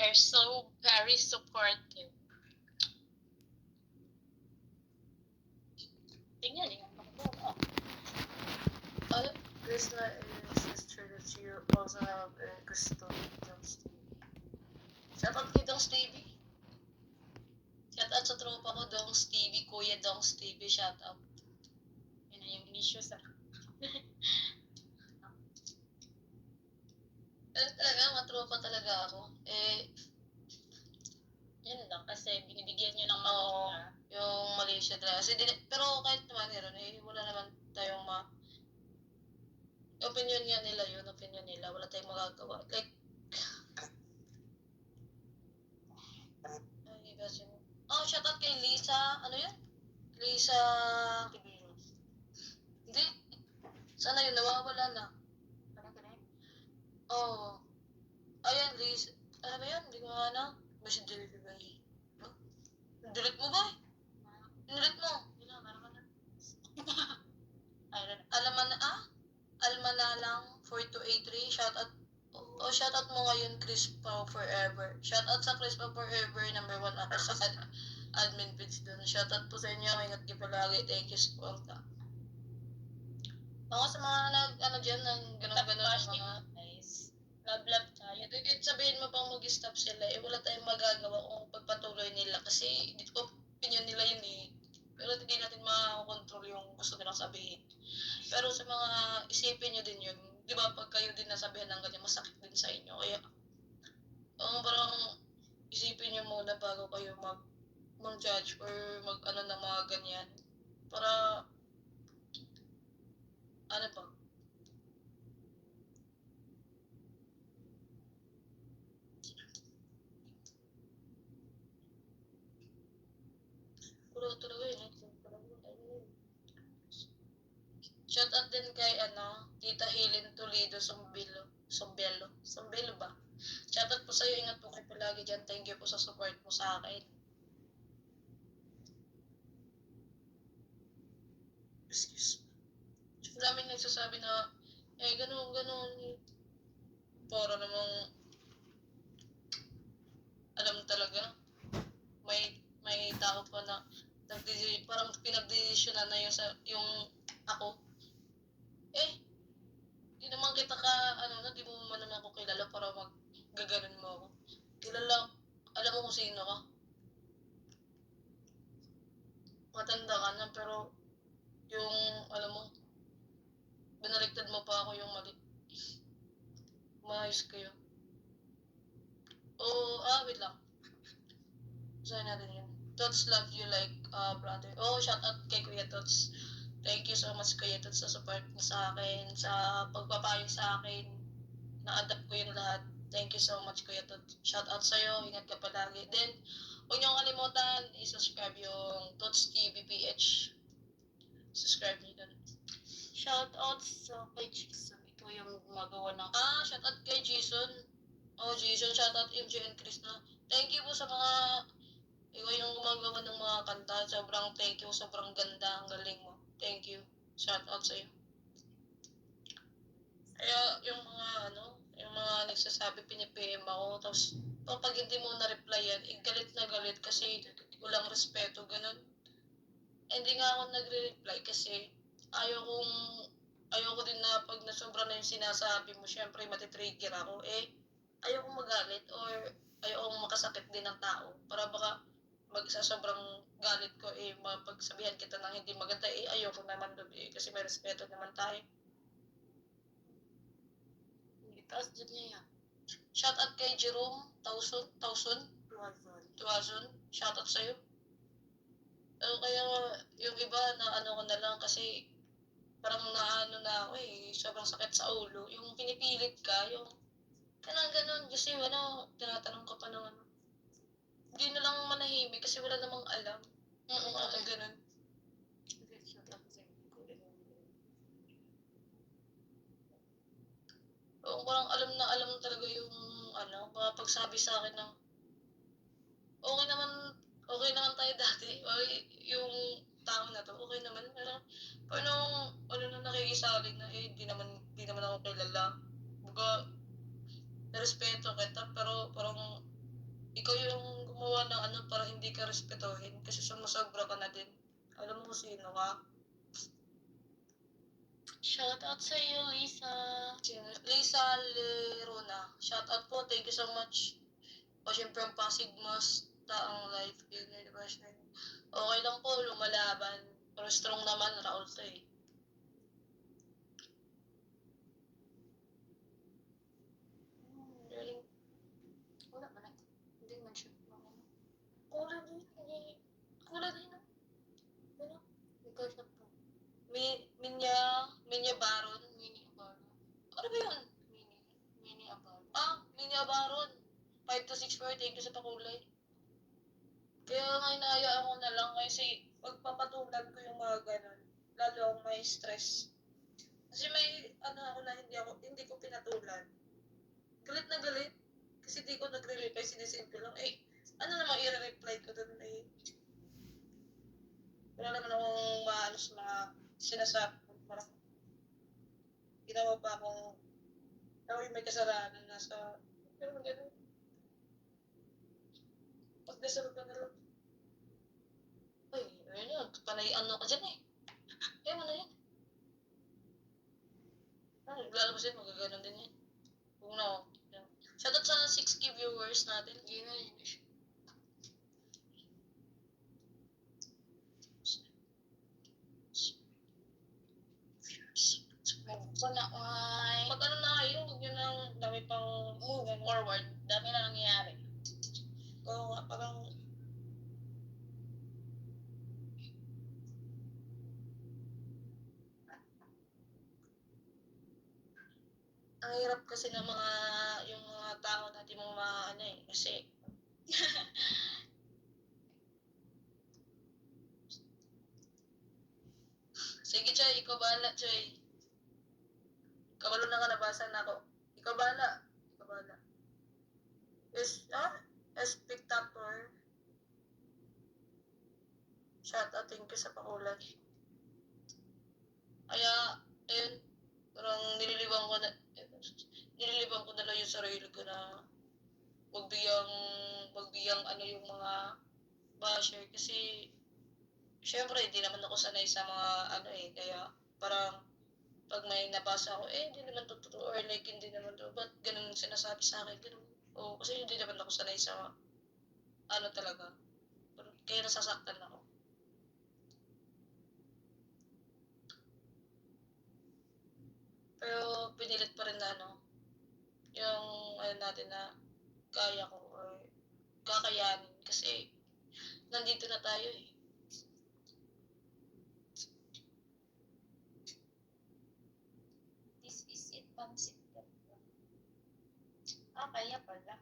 They're so very supportive. Tingnan niyo yung pagbuo. Krishna is sister that you also have gusto Dong Stevie. Shout out kay Dong Stevie. Shout out sa tropa ko, Dong Stevie, Kuya Dong Stevie, shout out. Yun na yung issue sa... Pero talaga, matropa talaga ako. Yun lang, kasi binibigyan nyo ng Oo, mga... yung Malaysia talaga. Kasi pero kahit naman meron, wala naman tayong opinion nga nila yun, opinion nila. Wala tayong magagawa. Like, ay, iba siya. Oh, shout out kay Lisa, ano yun? Lisa, hindi. Sana yun, nawawala na. Oo. Ayan, Lisa. Ano ba yun? Hindi ko nga na. Basta delete ba yun? Delete mo ba? Delete mo. Almanalang 4283. Shout out. Shout out mo ngayon, Chris Pa Forever. Shout out sa Chris Pa Forever, number 1 ako sa admin page doon. Shout out po sa inyo. Ingat kayo palagi. Thank you so much. Ako sa mga dyan, ng gano'n-gano'n mga... Guys, love tayo. Sabihin mo pang mag-stop sila, wala tayong magagawa kung pagpatuloy nila kasi opinion nila yun eh. Pero hindi natin makakontrol yung gusto nilang sabihin. Pero sa mga isipin nyo din yun, di ba pag kayo din nasabihan ng ganyan, masakit din sa inyo. Kaya, parang isipin nyo muna bago kayo mag-judge or ng mga ganyan. Para, ano ba? Talaga yun. Shout out din kay Tita Helen Toledo Sombelo ba? Shout out po sa'yo, ingat po kayo palagi dyan. Thank you po sa support mo sa akin. Excuse me. Daming nagsasabi na, ganun. Para namang, alam talaga, may tao pa na, parang pinagdesisyonan na yung ako. Di naman kita di mo man naman ako kilala para maggaganon mo ako. Alam mo kung sino ka. Matanda ka na, pero yung, alam mo, binaliktad mo pa ako yung mali. Maayos kayo. Wait lang. Sabi natin yun. Tots love you like brother. Shout out kay Kuya Tots. Thank you so much, Kuya Tots, sa support mo sa akin, sa pagpapayo sa akin. Na-adapt ko yung lahat. Thank you so much, Kuya Tots. Shout out sa'yo. Ingat ka palagi. Then, huwag niyong kalimutan, i-subscribe yung Tots TV PH. Subscribe niyo doon. Shout out sa kay Jason. Ito yung gumagawa ng... Shout out kay Jason. Jason, shout out MJ and Chris na. Thank you po sa mga... Ikaw yung gumagawa ng mga kanta. Sobrang thank you. Sobrang ganda. Ang galing mo. Thank you. Shout out sa'yo. Kaya yung mga nagsasabi, pinipm ako. Tapos, pag hindi mo na-replyan, galit na galit kasi walang respeto. Ganun. Hindi nga ako nagre-reply kasi ayoko din na pag nasobra na yung sinasabi mo, syempre matitrigger ako. Ayoko magalit or ayoko makasakit din ng tao. Para baka sa sobrang galit ko, mapagsabihan kita ng hindi maganda, ayoko naman doon kasi may respeto naman tayo. Itaas dyan niya yan. Shout out kay Jerome, Tauson. Shout out sa'yo. Kaya yung iba na ko na lang kasi parang na ako sobrang sakit sa ulo. Yung pinipilit ka, yung ganun kasi tinatanong ka pa ng hindi na lang manahimik kasi wala namang alam. Ganun. Parang alam talaga yung mga pagsabi sa akin ng okay naman tayo dati. Yung tao na to, okay naman. Pero paano na nakikisaling na di naman ako kilala. Baga, narespeto kita, pero parang ikaw yung gumawa ng ano para hindi ka respetuhin kasi sumusobra ka na din. Alam mo kung sino ka? Shout out sa iyo, Lisa. Lisa Lerona. Shout out po. Thank you so much. O syempre ang Pasig Mas taong life. Yun, diba siya? Okay lang po, lumalaban. Pero strong naman, Raul to eh. Galing. Wala man na. Hindi man siya. Kulay din. Kulay din. Ano? Ikaw siya po. Minya Baron. Mini Abaro. Ano ba yun? Mini Abaro. Minya Baron. 5 to 6 for thank you sa pakulay. Kaya nga inahayaan ko na lang kasi pagpapatulan ko yung mga ganun. Lalo akong may stress. Kasi may ako na hindi ko pinatulan. Galit na galit. Kasi di ko nagre-reply, sinisend ko lang. Ano namang i-reply ko dun eh. Wala naman akong maano sa mga sinasabi ko. Parang ginawa pa akong ako yung may kasalanan na sa pero gano'n. Pag-deserve ka na lang. Ayun yun. Panay ano ka dyan eh. Kaya mo na yan. Lalabas yun, magaganon din yan. Kung na, yan. Shoutout sa 6K viewers natin. Hindi na yun siya. Wala ay. Pag ano na kayo, huwag nyo nang dami pang Move forward. Dami na nangyayari. Oo nga, parang ang hirap kasi ng mga yung mga tao natin mga ano eh, kasi sige Choy, ikaw bahala Choy. Kabalo na ka nabasa na ako. Ikaw bahala. Ikaw bahala. Spectator. Shout out, thank you sa pakulay. Kaya, ayun, parang nililibang ko na lang yung sarili ko na magbiyang ano yung mga basher kasi syempre hindi naman ako sanay sa mga ano eh, kaya parang pag may nabasa ako, hindi naman to totoo or like hindi naman to, ba't ganun sinasabi sa akin, ganun. O kasi hindi naman ako sanay sa ano talaga, kaya nasasaktan ako. Pero pinilit pa rin na yung ano natin na kaya ko or kakayanin kasi nandito na tayo eh. This is it, pansit. Kaya pala.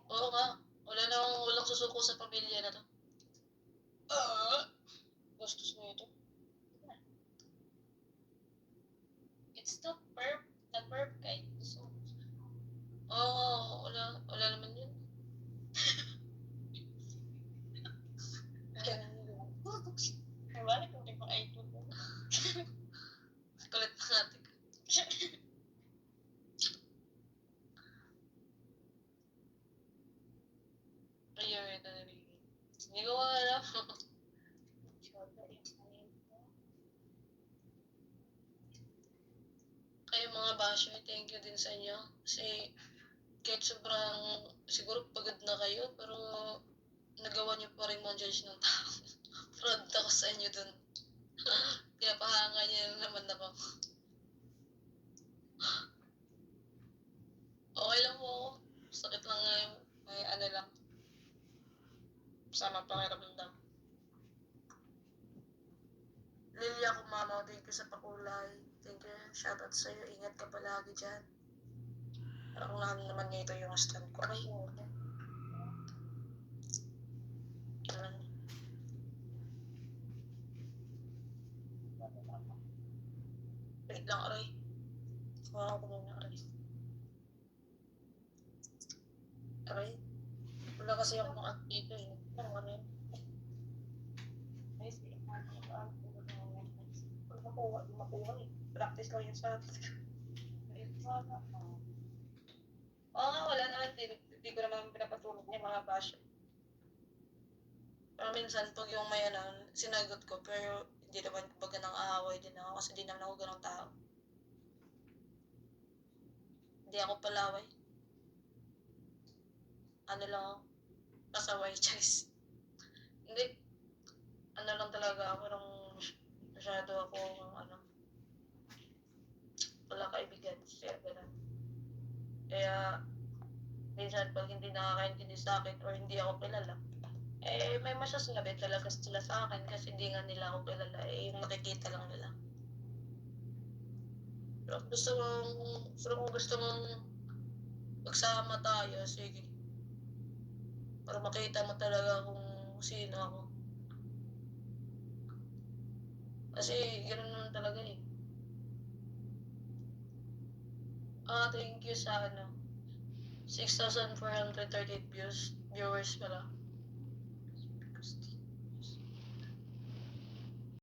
Oo nga, walang susuko sa pamilya na to. Gastos mo ito. It's the verb guide. So, Wala naman yun. wala kung di pang idol. Kulit na natin. Ayun, hindi ko alam. Kayo mga basher, thank you din sa inyo. Kasi kahit sobrang, siguro pagod na kayo, pero nagawa niyo pa rin ma-judge ng tao. Proud ako sa inyo dun. Pinapahanga niyo naman ako. Okay lang po ako. Sakit lang nga yung, may ano lang. Sama pakiramdam. Lilia Kumamaw, thank you sa pakulay. Thank you. Shoutout sa'yo. Ingat ka palagi dyan. Parang lang naman niya ito yung stand ko. Ay, wait lang, aray. Kuha ko muna, aray. Aray. Wala kasi ako mga dito eh. Ano yun? Makuha eh. Practice lang yun sa atin. Oo nga, wala naman babash. Pero minsan, pag yung may ano, sinagot ko, pero hindi naman baga nang aaway din ako kasi di naman ako ganong tao. Hindi ako palaway. Ano lang ako, pasaway, Charis. Hindi, ano lang talaga ako nung masyado ako, ano, wala kaibigan, kaya gano'n. Kaya, minsan pag hindi nakakaintindi sa akin or hindi ako kilala, may masasabi talaga sila sa akin kasi hindi nga nila ako kilala, yung nakikita lang nila. Pero kung gusto mong magsama tayo, sige. Para makita mo talaga kung sino ako. Kasi gano'n naman talaga eh. Thank you sa 6,438 viewers pala.